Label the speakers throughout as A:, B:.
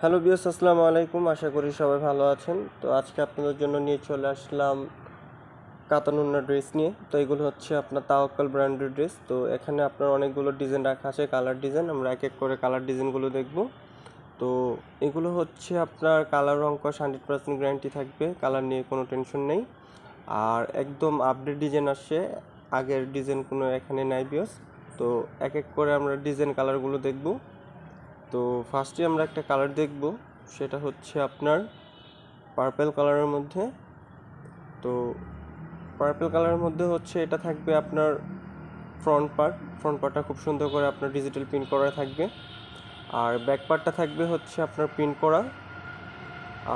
A: Hello বিয়াস, আসসালামু আলাইকুম। আশা করি সবাই ভালো আছেন। তো আজকে আপনাদের জন্য নিয়ে চলে আসলাম কাতানুন্না ড্রেস নিয়ে। তো এগুলো হচ্ছে আপনার তাওয়াক্কাল ব্র্যান্ডের ড্রেস। তো এখানে আপনার অনেকগুলো ডিজাইন রাখা আছে, কালার ডিজাইন। আমরা এক এক করে কালার ডিজাইনগুলো দেখব। তো এগুলো হচ্ছে আপনার কালার রং কস 100% গ্যারান্টি থাকবে, কালার নিয়ে কোনো টেনশন নেই। আর একদম আপডেট ডিজাইন আসছে, আগের ডিজাইন কোনো এখানে নাই বিয়াস। তো এক এক করে আমরা ডিজাইন কালারগুলো দেখব। তো ফার্স্টে আমরা একটা কালার দেখব, সেটা হচ্ছে আপনার পার্পেল কালারের মধ্যে। তো পার্পেল কালারের মধ্যে হচ্ছে এটা থাকবে আপনার ফ্রন্ট পার্টটা খুব সুন্দর করে আপনার ডিজিটাল প্রিন্ট করা থাকবে। আর ব্যাক পার্টটা থাকবে হচ্ছে আপনার প্রিন্ট করা।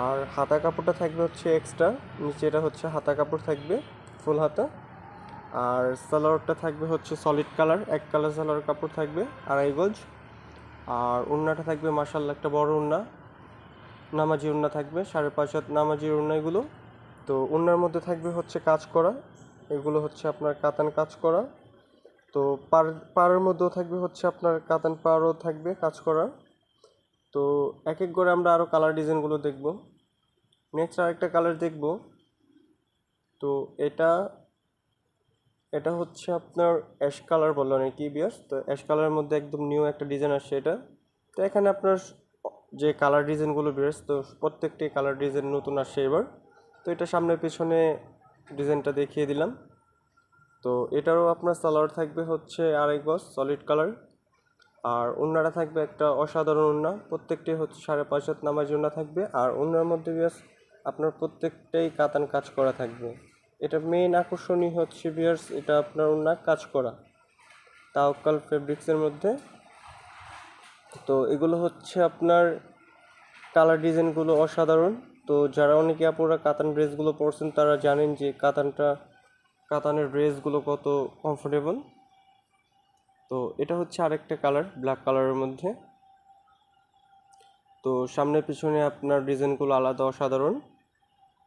A: আর হাতা কাপড়টা থাকবে হচ্ছে এক্সট্রা, নিচে এটা হচ্ছে হাতা কাপড় থাকবে, ফুল হাতা। আর সালোয়ারটা থাকবে হচ্ছে সলিড কালার, এক কালার সালোয়ার কাপড় থাকবে, 2.5 গজ। আর ওড়নাটা থাকবে মাশাআল্লাহ একটা বড় ওড়না, নামাজি ওড়না থাকবে, 5.5 হাত নামাজি ওড়না এগুলো। তো ওড়নার মধ্যে থাকবে হচ্ছে কাজ করা, এগুলো হচ্ছে আপনার কাতান কাজ করা। তো পাড়ের মধ্যেও থাকবে হচ্ছে আপনার কাতান পাড়ও থাকবে কাজ করা। তো এক এক করে আমরা আরও কালার ডিজাইনগুলো দেখব। নেক্সট আরেকটা কালার দেখব। তো এটা এটা হচ্ছে আপনার অ্যাশ কালার বলে অনেকেই বিয়াস। তো অ্যাশ কালারের মধ্যে একদম নিউ একটা ডিজাইন আসছে এটা। তো এখানে আপনার যে কালার ডিজাইনগুলো বিয়াস, তো প্রত্যেকটি কালার ডিজাইন নতুন আসছে এবার। তো এটা সামনে পেছনে ডিজাইনটা দেখিয়ে দিলাম। তো এটারও আপনার সালোয়ার থাকবে হচ্ছে 2.5 গজ সলিড কালার। আর ওড়নাটা থাকবে একটা অসাধারণ ওড়না, প্রত্যেকটি হচ্ছে 5.5 হাত নামাজি ওড়না থাকবে। আর ওড়নার মধ্যে বিয়াস আপনার প্রত্যেকটাই কাতান কাজ করা থাকবে। এটা মেইন আকর্ষণীয় হচ্ছে বিয়ার্স, এটা আপনার ওড়না কাজ করা তাওয়াক্কাল ফেব্রিক্সের মধ্যে। তো এগুলো হচ্ছে আপনার কালার ডিজাইনগুলো অসাধারণ। তো যারা অনেকে আপুরা কাতান ড্রেসগুলো পরছেন তারা জানেন যে কাতানের ড্রেসগুলো কত কমফোর্টেবল। তো এটা হচ্ছে আরেকটা কালার, ব্ল্যাক কালারের মধ্যে। তো সামনে পিছনে আপনার ডিজাইনগুলো আলাদা, অসাধারণ।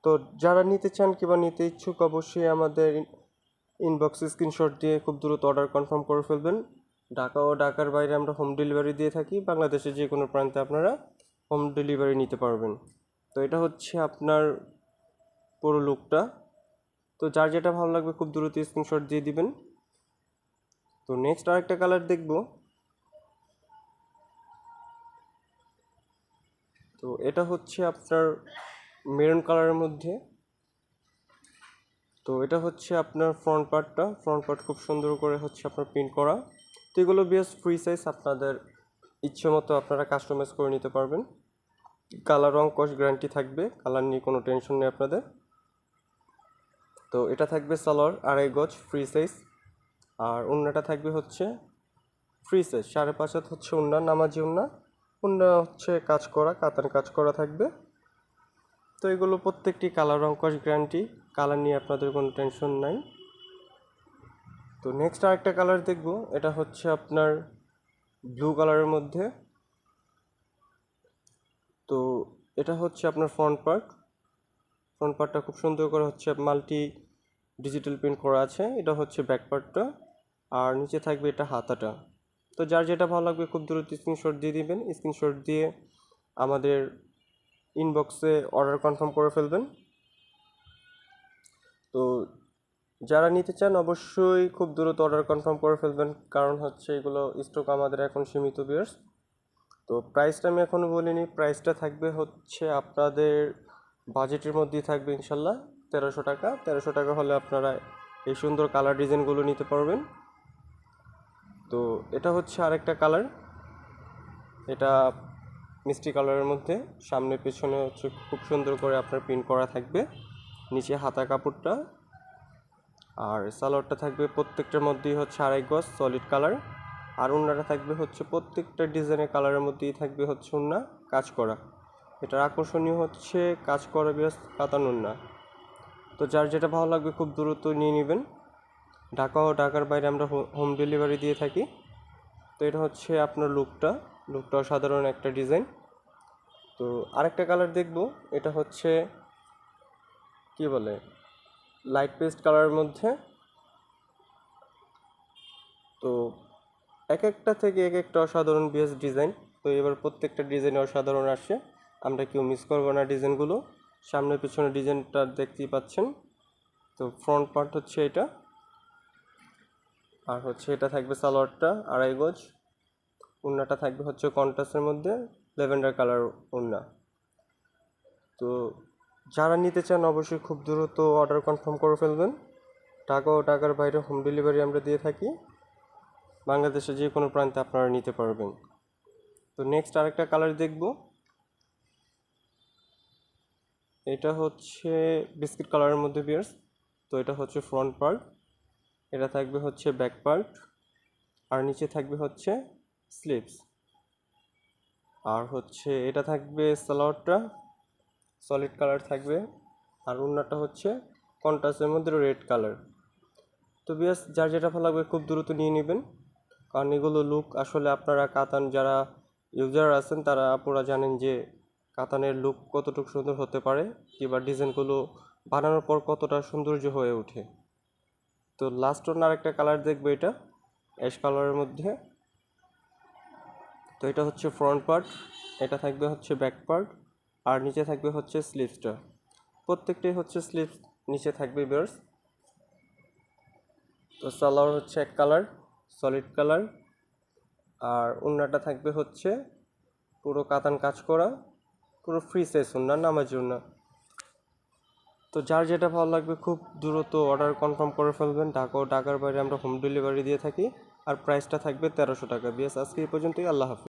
A: তো যারা নিতে চান কিংবা নিতে ইচ্ছুক অবশ্যই আমাদের ইনবক্সে স্ক্রিনশট দিয়ে খুব দ্রুত অর্ডার কনফার্ম করে ফেলবেন। ঢাকা ও ঢাকার বাইরে আমরা হোম ডেলিভারি দিয়ে থাকি, বাংলাদেশের যে কোনো প্রান্তে আপনারা হোম ডেলিভারি নিতে পারবেন। তো এটা হচ্ছে আপনার পুরো লুকটা। তো যার যেটা ভালো লাগবে খুব দ্রুত স্ক্রিনশট দিয়ে দিবেন। তো নেক্সট আরেকটা কালার দেখব। তো এটা হচ্ছে আপনার মেরুন কালারের মধ্যে। তো এটা হচ্ছে আপনার ফ্রন্ট পার্ট খুব সুন্দর করে হচ্ছে আপনার প্রিন্ট করা। তো এগুলো বেশ ফ্রি সাইজ, আপনাদের ইচ্ছে মতো আপনারা কাস্টমাইজ করে নিতে পারবেন। কালার রং কস গ্যারান্টি থাকবে, কালার নিয়ে কোনো টেনশন নেই আপনাদের। তো এটা থাকবে সালোয়ার 2.5 গজ ফ্রি সাইজ। আর ওড়নাটা থাকবে হচ্ছে ফ্রি সাইজ, 5.5 হাত হচ্ছে ওড়না, নামাজি ওড়না। ওড়না হচ্ছে কাজ করা, কাতান কাজ করা থাকবে। তো এগুলো প্রত্যেকটি কালার রং কস গ্যারান্টি, কালার নিয়ে আপনাদের কোনো টেনশন নাই। তো নেক্সট আরেকটা কালার দেখব, এটা হচ্ছে আপনার ব্লু কালারের মধ্যে। তো এটা হচ্ছে আপনার ফ্রন্ট পার্টটা খুব সুন্দর করে হচ্ছে মাল্টি ডিজিটাল প্রিন্ট করা আছে, এটা হচ্ছে ব্যাক পার্টটা। আর নিচে থাকবে এটা হাতাটা। তো যার যেটা ভালো লাগবে খুব দ্রুত স্ক্রিনশট দিয়ে দিবেন, স্ক্রিনশট দিয়ে আমাদের ইনবক্সে অর্ডার কনফার্ম করে ফেলবেন। তো যারা নিতে চান অবশ্যই খুব দ্রুত অর্ডার কনফার্ম করে ফেলবেন, কারণ হচ্ছে এগুলো স্টক আমাদের এখন সীমিত বিয়ার্স। তো প্রাইসটা আমি এখনও বলিনি, প্রাইসটা থাকবে হচ্ছে আপনাদের বাজেটের মধ্যেই থাকবে ইনশাল্লাহ। 1300 টাকা, 1300 টাকা হলে আপনারা এই সুন্দর কালার ডিজাইনগুলো নিতে পারবেন। তো এটা হচ্ছে আরেকটা কালার, এটা মিষ্টি কালারের মধ্যে। সামনে পেছনে হচ্ছে খুব সুন্দর করে আপনার প্রিন্ট করা থাকবে, নিচে হাতা কাপড়টা। আর সালোয়ারটা থাকবে প্রত্যেকটার মধ্যেই হচ্ছে 2.5 গজ সলিড কালার। আর ওড়নাটা থাকবে হচ্ছে প্রত্যেকটা ডিজাইনের কালারের মধ্যেই থাকবে হচ্ছে ওড়না কাজ করা। এটার আকর্ষণীয় হচ্ছে কাজ করা বেশ কাতান ওড়না। তো যার যেটা ভালো লাগবে খুব দ্রুত নিয়ে নেবেন। ঢাকা ও ঢাকার বাইরে আমরা হোম ডেলিভারি দিয়ে থাকি। তো এটা হচ্ছে আপনার লুকটা অসাধারণ একটা ডিজাইন। তো আরেকটা কালার দেখব, এটা হচ্ছে কি বলে লাইট পেস্ট কালারের মধ্যে। তো এক একটা থেকে এক একটা অসাধারণ বেস্ট ডিজাইন। তো তো এবার প্রত্যেকটা ডিজাইন অসাধারণ আসে, আমরা কেউ মিস করবো না ডিজাইনগুলো। সামনে পিছনে ডিজাইনটা দেখতেই পাচ্ছেন। তো ফ্রন্ট পার্ট হচ্ছে এটা, আর হচ্ছে এটা থাকবে সালোয়ারটা 2.5 গজ। ওড়নাটা থাকবে হচ্ছে কন্ট্রাস্টের মধ্যে ল্যাভেন্ডার কালার ওড়না। তো যারা নিতে চান অবশ্যই খুব দ্রুত অর্ডার কনফার্ম করে ফেলবেন। ঢাকা ও ঢাকার বাইরে হোম ডেলিভারি আমরা দিয়ে থাকি, বাংলাদেশে যে কোনো প্রান্তে আপনারা নিতে পারবেন। তো নেক্সট আরেকটা কালার দেখব, এটা হচ্ছে বিস্কিট কালারের মধ্যে বিয়ার্স। তো এটা হচ্ছে ফ্রন্ট পার্ট, এটা থাকবে হচ্ছে ব্যাক পার্ট, আর নিচে থাকবে হচ্ছে স্লিভস। আর হচ্ছে এটা থাকবে সালোয়ারটা সলিড কালার থাকবে, আর ওড়নাটা হচ্ছে কন্ট্রাস্টের মধ্যে রেড কালার। তো বিয়াস যার যেটা ভালো লাগবে খুব দ্রুত নিয়ে নেবেন, কারণ এগুলো লুক আসলে আপনারা কাতান যারা ইউজার আছেন তারা পুরা জানেন যে কাতানের লুক কতটুকু সুন্দর হতে পারে, কিংবা ডিজাইনগুলো বানানোর পর কতটা সৌন্দর্য হয়ে ওঠে। তো লাস্ট অন্য আরেকটা কালার দেখবো, এটা অ্যাশ কালারের মধ্যে। তো এটা হচ্ছে ফ্রন্ট পার্ট, এটা থাকবে হচ্ছে ব্যাক পার্ট, আর নিচে থাকবে হচ্ছে স্লিভসটা। প্রত্যেকটাই হচ্ছে স্লিভস নিচে থাকবে বিয়ার্স। তো সালোয়ার হচ্ছে এক কালার সলিড কালার, আর ওড়নাটা থাকবে হচ্ছে পুরো কাতান কাজ করা, পুরো ফ্রি সাইজ ওড়না, নামাজি ওড়না। তো যার যেটা ভালো লাগবে খুব দ্রুত অর্ডার কনফার্ম করে ফেলবেন। ঢাকা ও ঢাকার বাইরে আমরা হোম ডেলিভারি দিয়ে থাকি, আর প্রাইসটা থাকবে 1300 টাকা। বিএস আজকে এই পর্যন্তই, আল্লাহ হাফিজ।